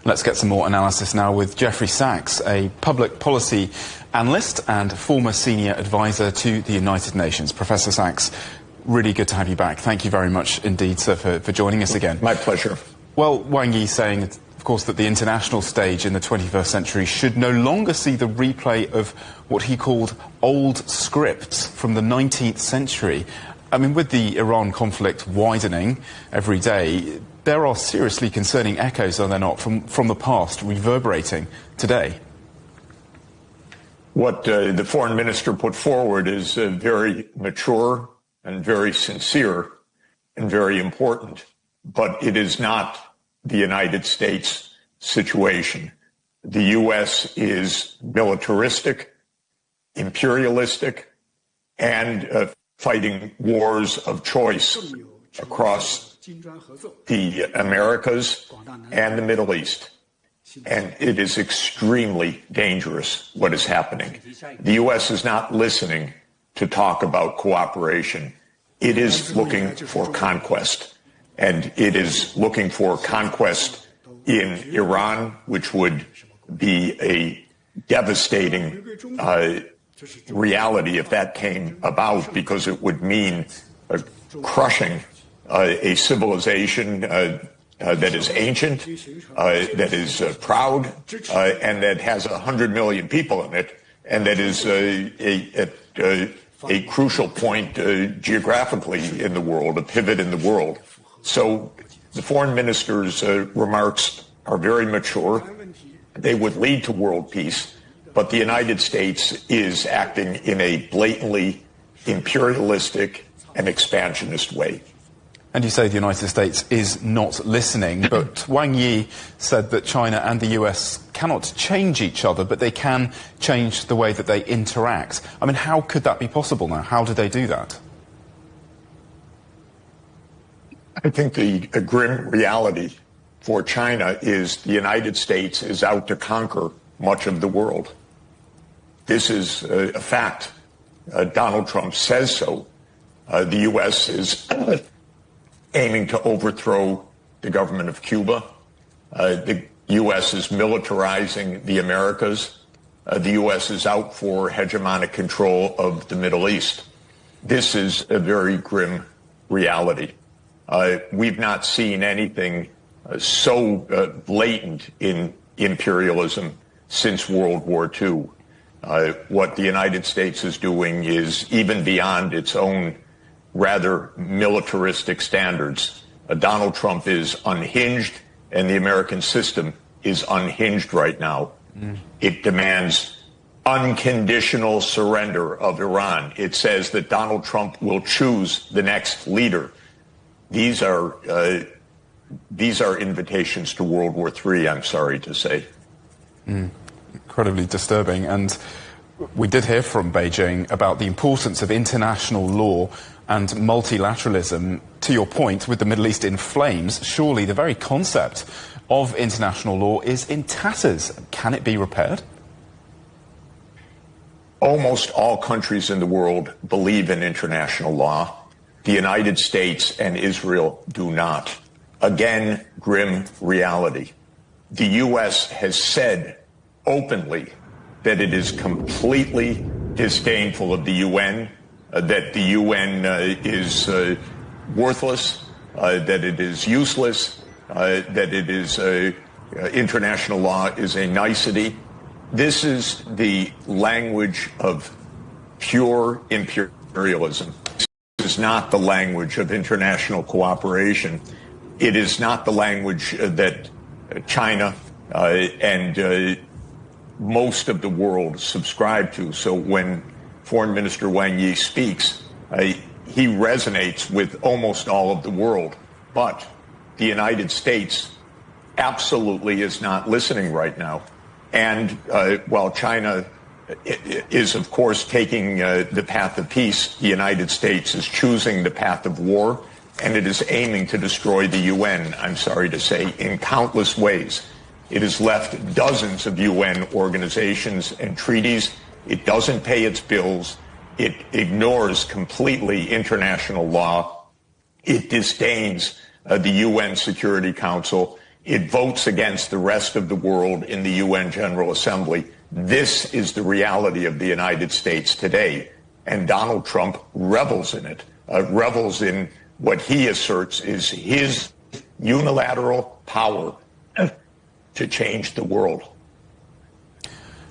Let's get some more analysis now with Jeffrey Sachs, a public policy analyst and former senior advisor to the United Nations. Professor Sachs, really good to have you back. Thank you very much indeed, sir, for joining us again. My pleasure. Well, Wang Yi saying, of course, that the international stage in the 21st century should no longer see the replay of what he called old scripts from the 19th century. I mean, with the Iran conflict widening every day, there are seriously concerning echoes, are there not, from the past reverberating today? What the foreign minister put forward is very mature and very sincere and very important, but it is not the United States situation. The U.S. is militaristic, imperialistic, and fighting wars of choice across the Americas and the Middle East. And it is extremely dangerous what is happening. The U.S. is not listening to talk about cooperation. It is looking for conquest. And it is looking for conquest in Iran, which would be a devastating reality if that came about, because it would mean crushing a civilization that is ancient, that is proud, and that has 100 million people in it, and that is a crucial point geographically in the world, a pivot in the world. So the foreign minister's remarks are very mature. They would lead to world peace, but the United States is acting in a blatantly imperialistic and expansionist way. And you say the United States is not listening, but Wang Yi said that China and the US cannot change each other, but they can change the way that they interact. I mean, how could that be possible now? How do they do that? I think the grim reality for China is the United States is out to conquer much of the world. This is a fact. Donald Trump says so. The U.S. is aiming to overthrow the government of Cuba. The U.S. is militarizing the Americas. The U.S. is out for hegemonic control of the Middle East. This is a very grim reality. We've not seen anything so blatant in imperialism since World War II. What the United States is doing is even beyond its own rather militaristic standards. Donald Trump is unhinged, and the American system is unhinged right now. It demands unconditional surrender of Iran. It says that Donald Trump will choose the next leader. These are invitations to World War III, I'm sorry to say. Incredibly disturbing. And we did hear from Beijing about the importance of international law and multilateralism. To your point, with the Middle East in flames, surely the very concept of international law is in tatters. Can it be repaired? Almost all countries in the world believe in international law. The United States and Israel do not. Again, grim reality. The U.S. has said openly that it is completely disdainful of the UN, that the UN is worthless, that it is useless, that it is international law is a nicety. This is the language of pure imperialism. This is not the language of international cooperation. It is not the language that China and most of the world subscribe to. So when Foreign Minister Wang Yi speaks, he resonates with almost all of the world. But the United States absolutely is not listening right now. And while China is, of course, taking the path of peace, the United States is choosing the path of war, and it is aiming to destroy the UN, I'm sorry to say, in countless ways. It has left dozens of UN organizations and treaties. It doesn't pay its bills. It ignores completely international law. It disdains the UN Security Council. It votes against the rest of the world in the UN General Assembly. This is the reality of the United States today. And Donald Trump revels in it, revels in what he asserts is his unilateral power to change the world.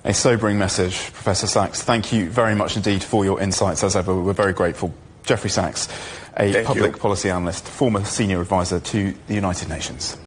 A sobering message, Professor Sachs. Thank you very much indeed for your insights. As ever, we're very grateful. Jeffrey Sachs, a public policy analyst, former senior advisor to the United Nations.